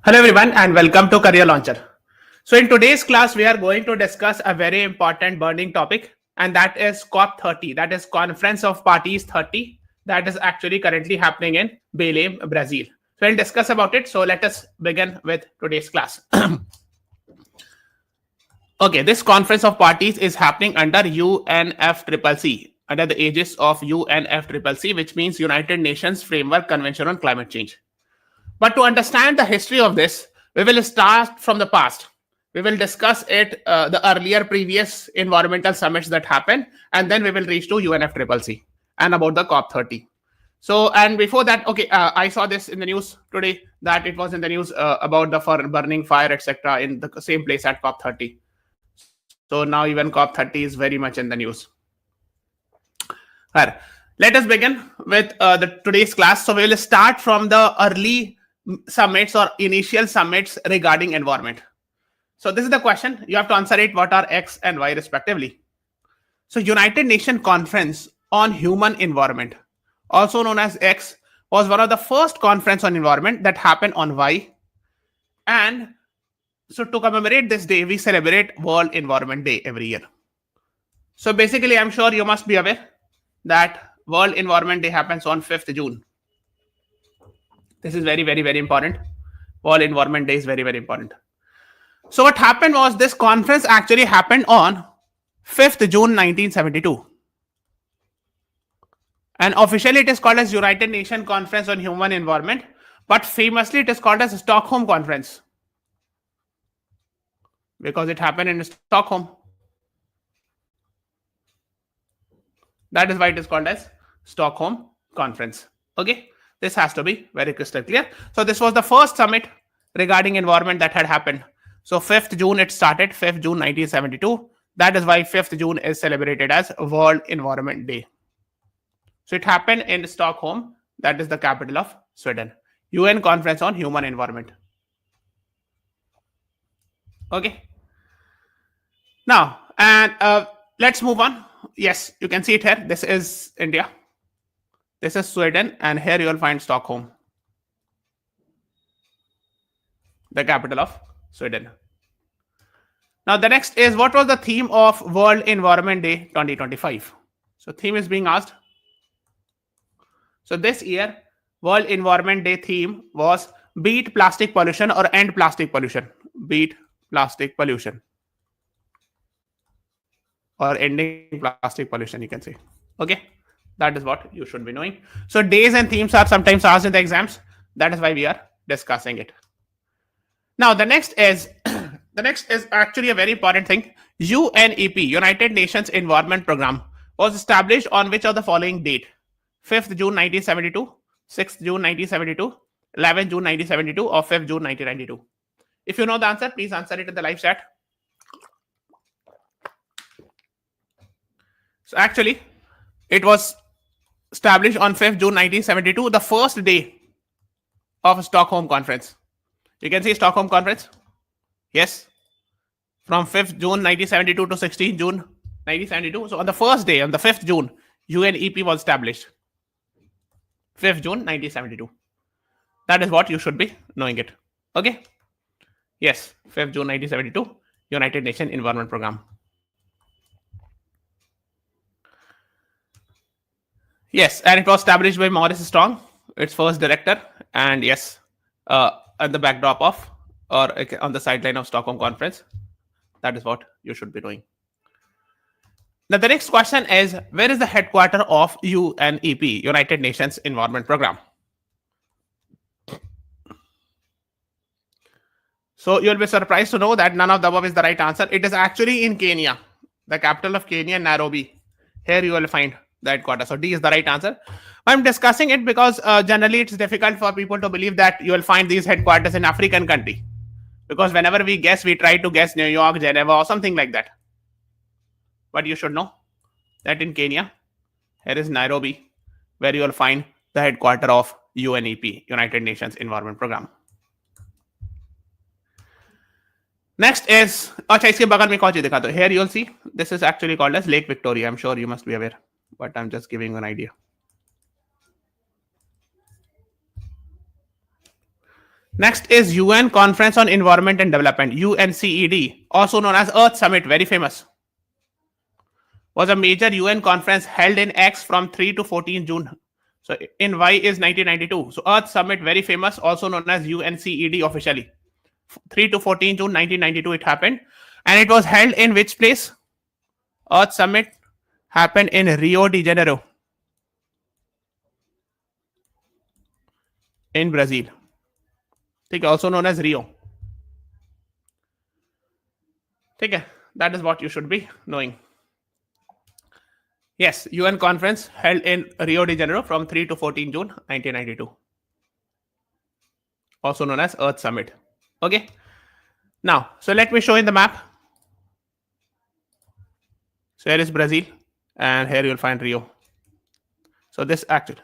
Hello everyone and welcome to Career Launcher. So in today's class, we are going to discuss a very important burning topic, and that is COP-30, that is Conference of Parties 30, that is actually currently happening in Belem, Brazil. So we'll discuss about it. So let us begin with today's class. Okay, this Conference of Parties is happening under UNFCCC, under the aegis of UNFCCC, which means United Nations Framework Convention on Climate Change. But to understand the history of this, we will start from the past. We will discuss it, the earlier previous environmental summits that happened, and then we will reach to UNFCCC and about the COP-30. So, and before that, okay, I saw this in the news today that it was in the news about the burning fire, etc., in the same place at COP-30. So now even COP-30 is very much in the news. All right. Let us begin with today's class. So we will start from the early summits or initial summits regarding environment. So this is the question. You have to answer it. What are X and Y respectively? So United Nations Conference on Human Environment, also known as X, was one of the first conference on environment that happened on Y. And so to commemorate this day, we celebrate World Environment Day every year. So basically, I'm sure you must be aware that World Environment Day happens on 5th June. This is very, very, very important. World Environment Day is very, very important. So what happened was this conference actually happened on 5th June 1972. And officially it is called as United Nations Conference on Human Environment, but famously it is called as Stockholm Conference because it happened in Stockholm. That is why it is called as Stockholm Conference. Okay, this has to be very crystal clear. So this was the first summit regarding environment that had happened. So 5th June it started, 5th June 1972. That is why 5th June is celebrated as World Environment Day. So it happened in Stockholm, that is the capital of Sweden. UN Conference on Human Environment. Okay. Now, and let's move on. Yes, you can see it here. This is India. This is Sweden, and here you will find Stockholm, the capital of Sweden. Now, the next is what was the theme of World Environment Day 2025? So, theme is being asked. So, this year, World Environment Day theme was Beat Plastic Pollution or End Plastic Pollution. Beat Plastic Pollution. Or ending plastic pollution, you can say. Okay, that is what you should be knowing. So days and themes are sometimes asked in the exams. That is why we are discussing it. Now the next is actually a very important thing. UNEP, United Nations Environment Program, was established on which of the following date? 5th June 1972, 6th June 1972, 11th June 1972, or 5th June 1992. If you know the answer, please answer it in the live chat. So actually, it was established on 5th June 1972, the first day of Stockholm Conference. You can see Stockholm Conference. Yes. From 5th June 1972 to 16th June 1972. So on the first day, on the 5th June, UNEP was established. 5th June 1972. That is what you should be knowing it. Okay. Yes. 5th June 1972, United Nations Environment Program. Yes, and it was established by Maurice Strong, its first director, and yes, at the backdrop of or on the sideline of Stockholm Conference. That is what you should be doing. Now, the next question is, where is the headquarters of UNEP, United Nations Environment Program? So you'll be surprised to know that none of the above is the right answer. It is actually in Kenya, the capital of Kenya, Nairobi. Here you will find the headquarters. So D is the right answer. I'm discussing it because generally it's difficult for people to believe that you will find these headquarters in African country. Because whenever we guess, we try to guess New York, Geneva, or something like that. But you should know that in Kenya, here is Nairobi, where you will find the headquarters of UNEP, United Nations Environment Program. Next is, here you'll see, this is actually called as Lake Victoria. I'm sure you must be aware, but I'm just giving you an idea. Next is UN Conference on Environment and Development, UNCED, also known as Earth Summit, very famous. Was a major UN conference held in X from 3 to 14 June. So in Y is 1992. So Earth Summit, very famous, also known as UNCED officially. 3 to 14 June 1992 it happened. And it was held in which place? Earth Summit happened in Rio de Janeiro in Brazil. Also known as Rio. That is what you should be knowing. Yes, UN conference held in Rio de Janeiro from 3 to 14 June 1992. Also known as Earth Summit. Okay. Now, so let me show in the map. So here is Brazil, and here you'll find Rio. So this is actually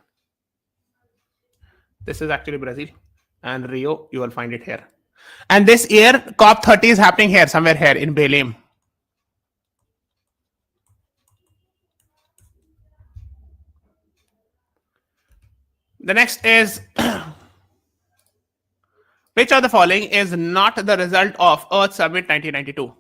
Brazil, and Rio, you will find it here. And this year, COP-30 is happening here, somewhere here in Belem. The next is, which of the following is not the result of Earth Summit 1992?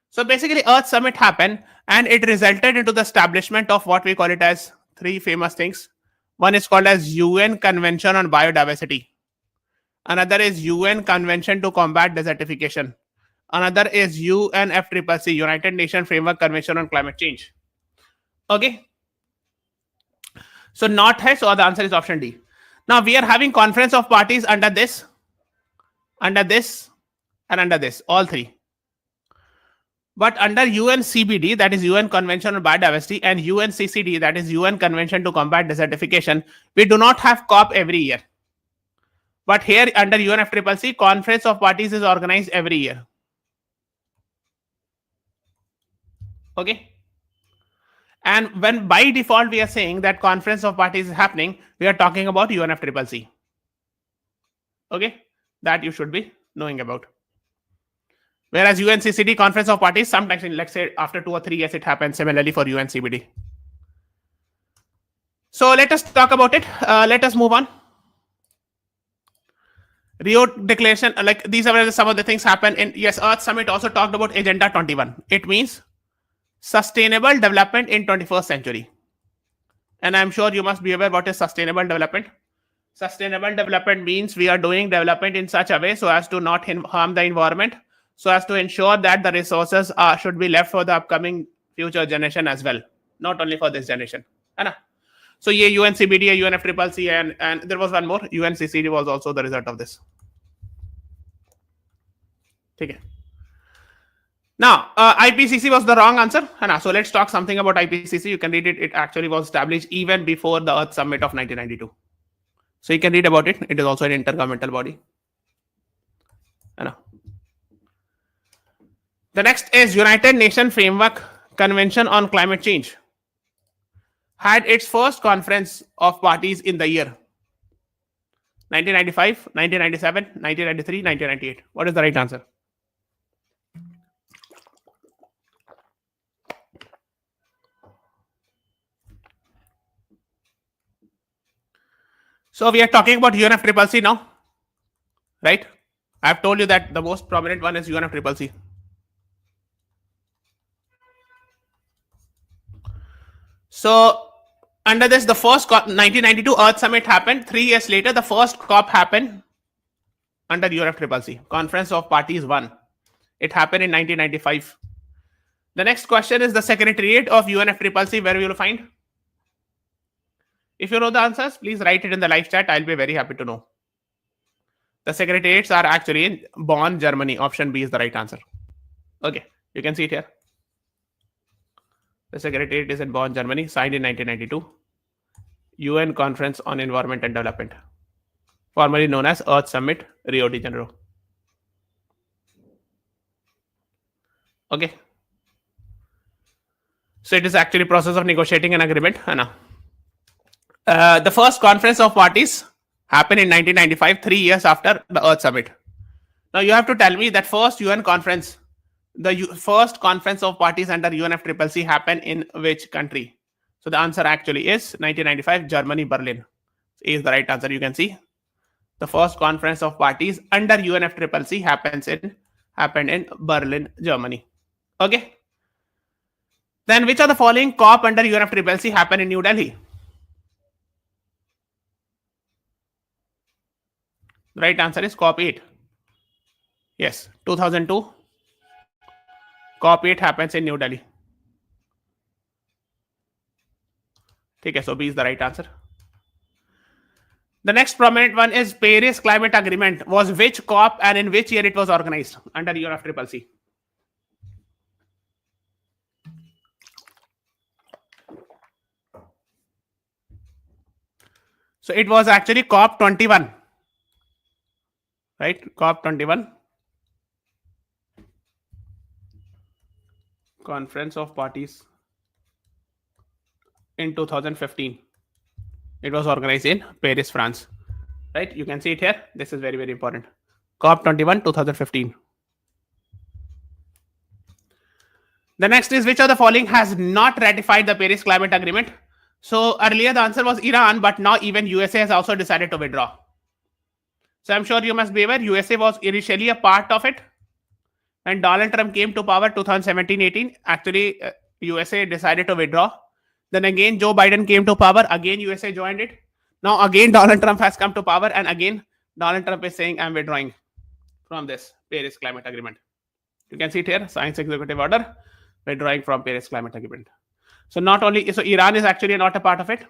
So basically, Earth Summit happened and it resulted into the establishment of what we call it as three famous things. One is called as UN Convention on Biodiversity. Another is UN Convention to Combat Desertification. Another is UNFCCC, United Nations Framework Convention on Climate Change. Okay. So not hai, so the answer is option D. Now we are having conference of parties under this, and under this, all three. But under UNCBD, that is UN Convention on Biodiversity, and UNCCD, that is UN Convention to Combat Desertification, we do not have COP every year. But here under UNFCCC, conference of parties is organized every year. Okay. And when by default we are saying that conference of parties is happening, we are talking about UNFCCC. Okay, that you should be knowing about. Whereas UNCCD, conference of parties, sometimes let's say after 2 or 3 years it happens. Similarly for UNCBD. So let us talk about it. Let us move on. Rio Declaration, like these are where some of the things happen in, yes, Earth Summit also talked about Agenda 21. It means sustainable development in 21st century. And I'm sure you must be aware what is sustainable development. Sustainable development means we are doing development in such a way so as to not harm the environment, so as to ensure that the resources should be left for the upcoming future generation as well, not only for this generation. So yeah, UNCBD, UNFCCC, and there was one more, UNCCD was also the result of this. Okay. Now, IPCC was the wrong answer. So let's talk something about IPCC. You can read it. It actually was established even before the Earth Summit of 1992. So you can read about it. It is also an intergovernmental body. The next is United Nations Framework Convention on Climate Change. Had its first conference of parties in the year 1995, 1997, 1993, 1998. What is the right answer? So we are talking about UNFCCC now, right? I have told you that the most prominent one is UNFCCC. So under this, the first 1992 Earth Summit happened. 3 years later, the first COP happened under UNFCCC, Conference of Parties 1. It happened in 1995. The next question is the Secretariat of UNFCCC, where we will find. If you know the answers, please write it in the live chat. I'll be very happy to know. The secretariats are actually in Bonn, Germany. Option B is the right answer. Okay, you can see it here. The secretariat is in Bonn, Germany, signed in 1992. UN Conference on Environment and Development, formerly known as Earth Summit, Rio de Janeiro. Okay. So it is actually a process of negotiating an agreement. The first conference of parties happened in 1995, 3 years after the Earth Summit. Now you have to tell me that first UN conference, the first conference of parties under UNFCCC happened in which country? So the answer actually is 1995, Germany, Berlin. A is the right answer. You can see The first conference of parties under UNFCCC happened in Berlin, Germany. Okay. Then which of the following COP under UNFCCC happened in New Delhi? The right answer is COP-8. Yes, 2002. COP-8 happens in New Delhi. Okay, so B is the right answer. The next prominent one is Paris Climate Agreement. Was which COP and in which year it was organized under UNFCCC? So it was actually COP21. Right? COP21. Conference of Parties in 2015. It was organized in Paris, France. Right? You can see it here. This is very, very important. COP21 2015. The next is which of the following has not ratified the Paris Climate Agreement? So earlier the answer was Iran, but now even USA has also decided to withdraw. So I'm sure you must be aware USA was initially a part of it. When Donald Trump came to power 2017-18, actually USA decided to withdraw. Then again Joe Biden came to power, again USA joined it. Now again Donald Trump has come to power, and again Donald Trump is saying I'm withdrawing from this Paris Climate Agreement. You can see it here, Science Executive Order, withdrawing from Paris Climate Agreement. So not only, so Iran is actually not a part of it,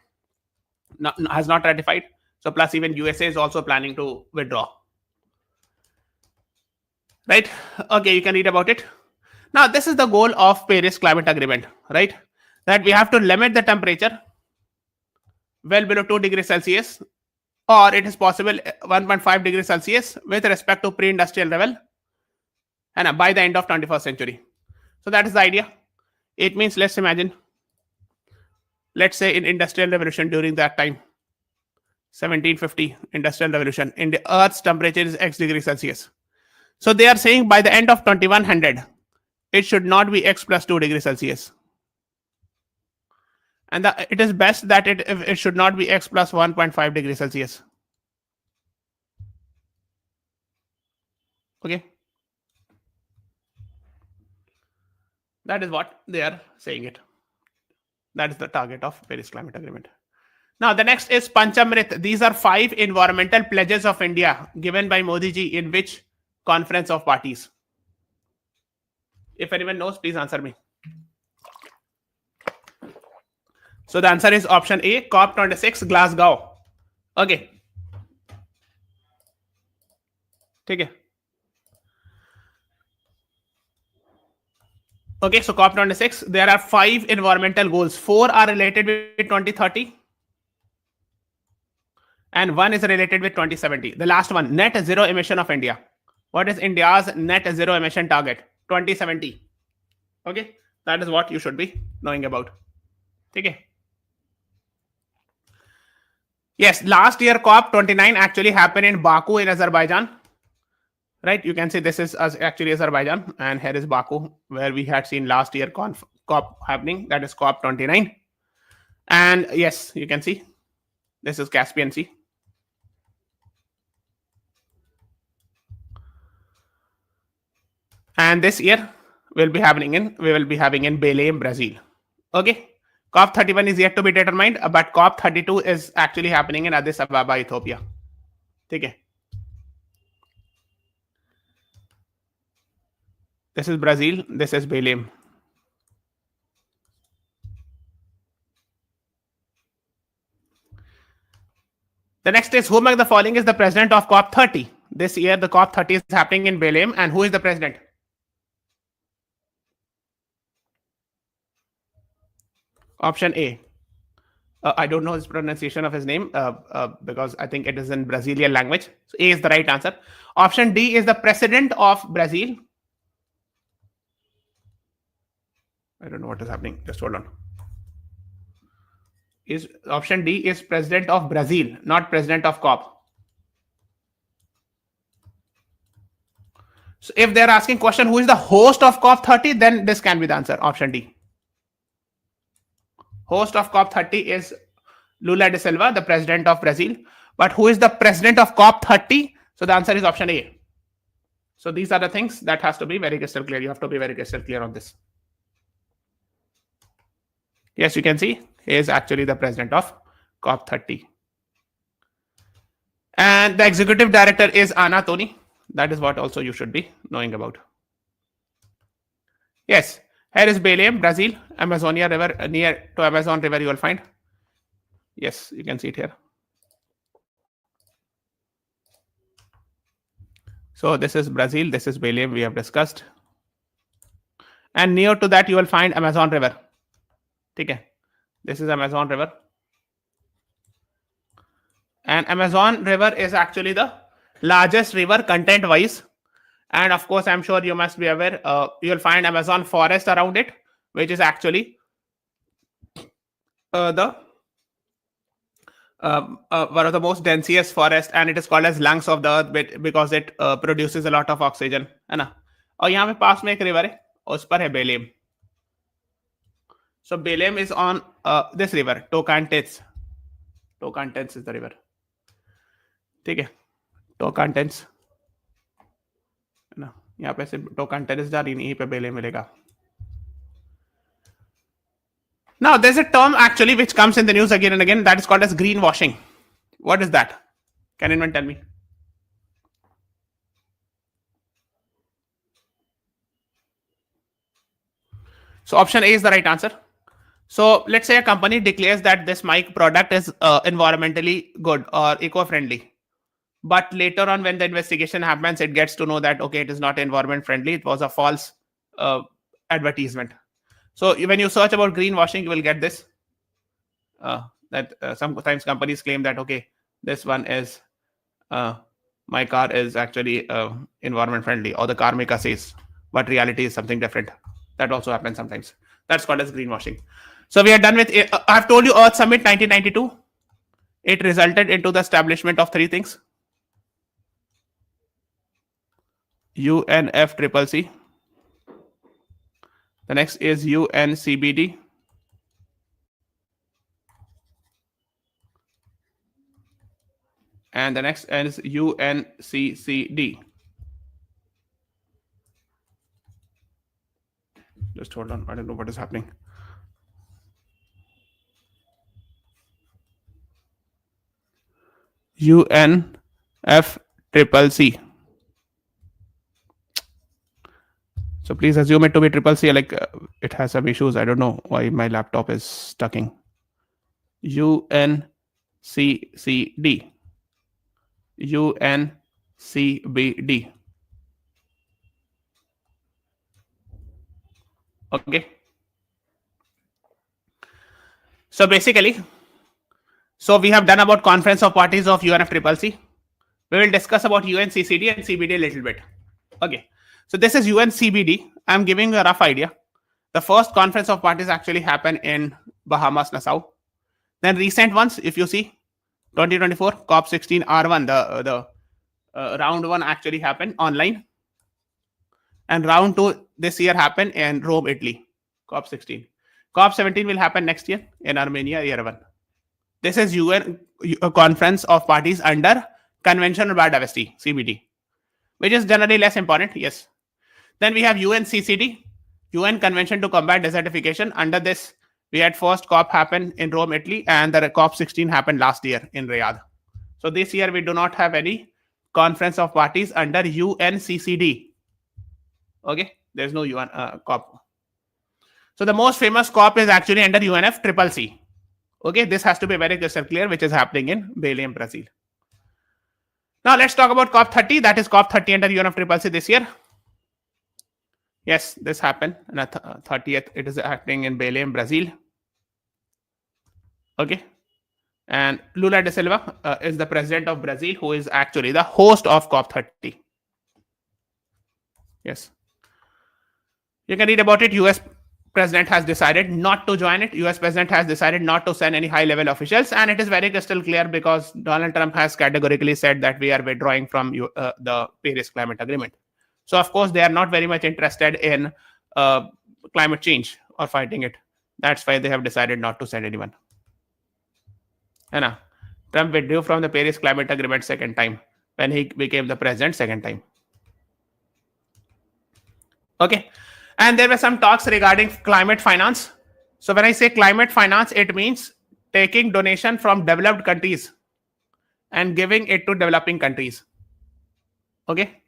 has not ratified. So plus even USA is also planning to withdraw. Right? Okay, you can read about it. Now this is the goal of Paris Climate Agreement, right? That we have to limit the temperature well below 2 degrees Celsius, or it is possible 1.5 degrees Celsius with respect to pre-industrial level, and by the end of 21st century. So that is the idea. It means, let's imagine, let's say in industrial revolution during that time, 1750 industrial revolution, in the Earth's temperature is X degrees Celsius. So they are saying by the end of 2100, it should not be X plus 2 degrees Celsius. And it is best that it should not be X plus 1.5 degrees Celsius. Okay. That is what they are saying it. That is the target of Paris Climate Agreement. Now the next is Panchamrit. These are 5 environmental pledges of India given by Modi ji in which conference of parties? If anyone knows, please answer me. So the answer is option A, COP26 Glasgow. Okay. Okay. Okay, so COP26, there are 5 environmental goals. 4 are related with 2030 and 1 is related with 2070. The last one, net zero emission of India. What is India's net zero emission target? 2070. Okay, that is what you should be knowing about. Okay. Yes, last year COP29 actually happened in Baku in Azerbaijan. Right, you can see this is actually Azerbaijan, and here is Baku, where we had seen last year COP happening. That is COP29. And yes, you can see this is Caspian Sea. And this year we will be having in Belem, Brazil. Okay. COP31 is yet to be determined, but COP32 is actually happening in Addis Ababa, Ethiopia. Okay. This is Brazil. This is Belem. The next is who among the following is the president of COP30? This year the COP30 is happening in Belem, and who is the president? Option A. I don't know his pronunciation of his name because I think it is in Brazilian language. So A is the right answer. Option D is the president of Brazil. I don't know what is happening. Just hold on. Is option D is president of Brazil, not president of COP. So if they're asking question who is the host of COP30, then this can be the answer. Option D. Host of COP30 is Lula da Silva, the president of Brazil. But who is the president of COP-30? So the answer is option A. So these are the things that has to be very crystal clear. You have to be very crystal clear on this. Yes, you can see he is actually the president of COP-30. And the executive director is Anna Toni. That is what also you should be knowing about. Yes, here is Belem, Brazil, Amazonia River, near to Amazon River you will find. Yes, you can see it here. So this is Brazil, this is Belem, we have discussed. And near to that you will find Amazon River. Okay. This is Amazon River. And Amazon River is actually the largest river content wise. And of course, I'm sure you must be aware, you'll find Amazon forest around it, which is actually one of the most densest forest, and it is called as lungs of the earth because it produces a lot of oxygen, है ना? और यहाँ पे पास में एक river है, उस पर है Belem. So Belem is on this river, Tocantins. Tocantins is the river. ठीक है, Tocantins. ना यहाँ पे से Tocantins जा रही नहीं, यहीं पे Belem मिलेगा. Now, there's a term actually which comes in the news again and again that is called as greenwashing. What is that? Can anyone tell me? So option A is the right answer. So let's say a company declares that this mic product is environmentally good or eco-friendly. But later on when the investigation happens, it gets to know that, okay, it is not environment friendly. It was a false advertisement. So when you search about greenwashing, you will get this. Sometimes companies claim that, okay, this one is, my car is actually environment friendly, or the car maker says, but reality is something different. That also happens sometimes. That's called as greenwashing. So we are done with it. I've told you Earth Summit 1992. It resulted into the establishment of three things. UNFCCC. The next is UNCBD. And the next is UNCCD. Just hold on. I don't know what is happening. UNFCCC. So please assume it to be CCC. Like it has some issues. I don't know why my laptop is stucking. UNCCD. UNCBD. Okay. So basically, we have done about conference of parties of UNFCCC. We will discuss about UNCCD and CBD a little bit. Okay. So this is UNCBD. I'm giving you a rough idea. The first conference of parties actually happened in Bahamas, Nassau. Then recent ones, if you see, 2024 COP-16 R1, the round one actually happened online, and round two this year happened in Rome, Italy. COP-16. COP-17 will happen next year in Armenia, Yerevan. This is UN conference of parties under Convention on Biodiversity, CBD, which is generally less important. Yes. Then we have UNCCD, UN Convention to Combat Desertification. Under this, we had first COP happen in Rome, Italy, and the COP-16 happened last year in Riyadh. So this year we do not have any conference of parties under UNCCD. Okay, there's no UN COP. So the most famous COP is actually under UNFCCC. Okay, this has to be very crystal clear, which is happening in Belem, Brazil. Now let's talk about COP-30. That is COP-30 under UNFCCC this year. Yes, this happened on the 30th. It is happening in Belem, Brazil. Okay. And Lula da Silva is the president of Brazil, who is actually the host of COP-30. Yes. You can read about it. US president has decided not to join it. US president has decided not to send any high-level officials. And it is very crystal clear because Donald Trump has categorically said that we are withdrawing from the Paris Climate Agreement. So, of course, they are not very much interested in climate change or fighting it. That's why they have decided not to send anyone. Trump withdrew from the Paris Climate Agreement second time when he became the president second time. Okay. And there were some talks regarding climate finance. So when I say climate finance, it means taking donation from developed countries and giving it to developing countries. Okay.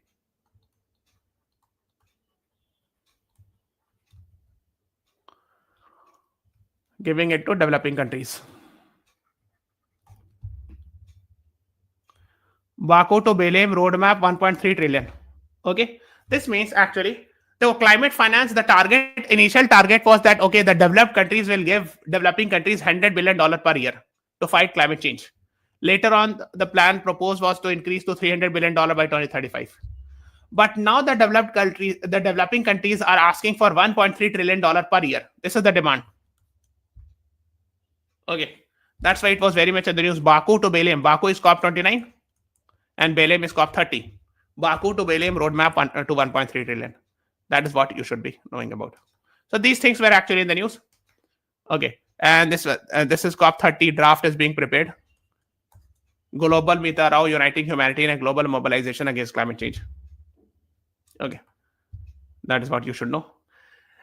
Giving it to developing countries. Baku to Belem roadmap 1.3 trillion. Okay. This means actually the climate finance, the initial target was that, okay, the developed countries will give developing countries $100 billion per year to fight climate change. Later on, the plan proposed was to increase to $300 billion by 2035. But now the developing countries are asking for $1.3 trillion per year. This is the demand. Okay. That's why it was very much in the news. Baku to Belem. Baku is COP-29 and Belem is COP-30. Baku to Belem roadmap to 1.3 trillion. That is what you should be knowing about. So these things were actually in the news. Okay. And this is COP-30 draft is being prepared. Global Mita Rao uniting humanity in a global mobilization against climate change. Okay. That is what you should know.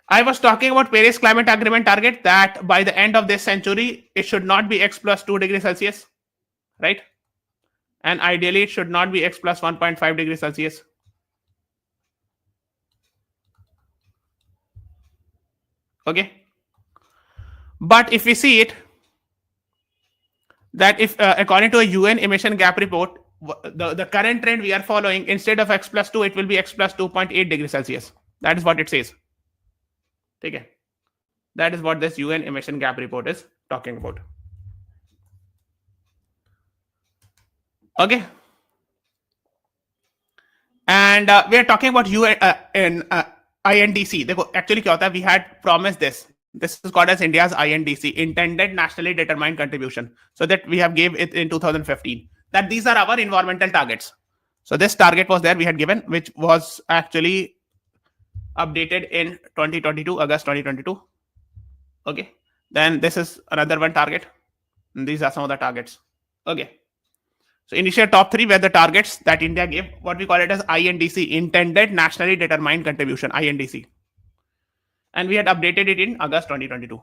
I was talking about Paris Climate Agreement target that by the end of this century, it should not be X plus 2 degrees Celsius, right? And ideally, it should not be X plus 1.5 degrees Celsius. Okay. But if we see it, that if according to a UN emission gap report, the current trend we are following, instead of X plus 2, it will be X plus 2.8 degrees Celsius. That is what it says. Okay. That is what this UN emission gap report is talking about. Okay. And we are talking about INDC. Actually, we had promised this. This is called as India's INDC, Intended Nationally Determined Contribution. So that we have gave it in 2015. That these are our environmental targets. So this target was there we had given, which was actually updated in 2022, August 2022. Okay. Then this is another one target. And these are some of the targets. Okay. So initial top 3 were the targets that India gave, what we call it as INDC, Intended Nationally Determined Contribution, INDC. And we had updated it in August 2022.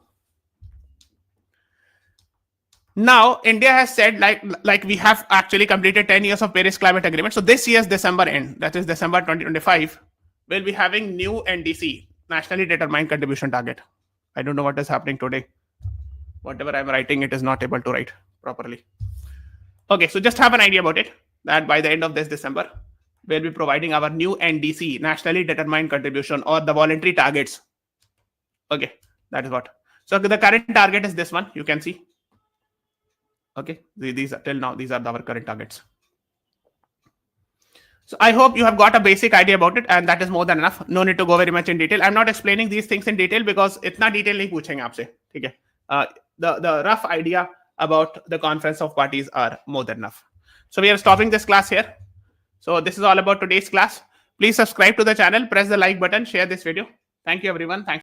Now, India has said like we have actually completed 10 years of Paris Climate Agreement. So this year's December end, that is December 2025, we'll be having new NDC, Nationally Determined Contribution Target. I don't know what is happening today. Whatever I'm writing, it is not able to write properly. Okay, so just have an idea about it, that by the end of this December, we'll be providing our new NDC, Nationally Determined Contribution, or the voluntary targets. Okay, that is what. So the current target is this one, you can see. Okay, these are till now, these are our current targets. So I hope you have got a basic idea about it, and that is more than enough. No need to go very much in detail. I'm not explaining these things in detail because itna detail nahi puchenge aapse. Okay. The rough idea about the conference of parties are more than enough. So we are stopping this class here. So this is all about today's class. Please subscribe to the channel, press the like button, share this video. Thank you everyone. Thanks.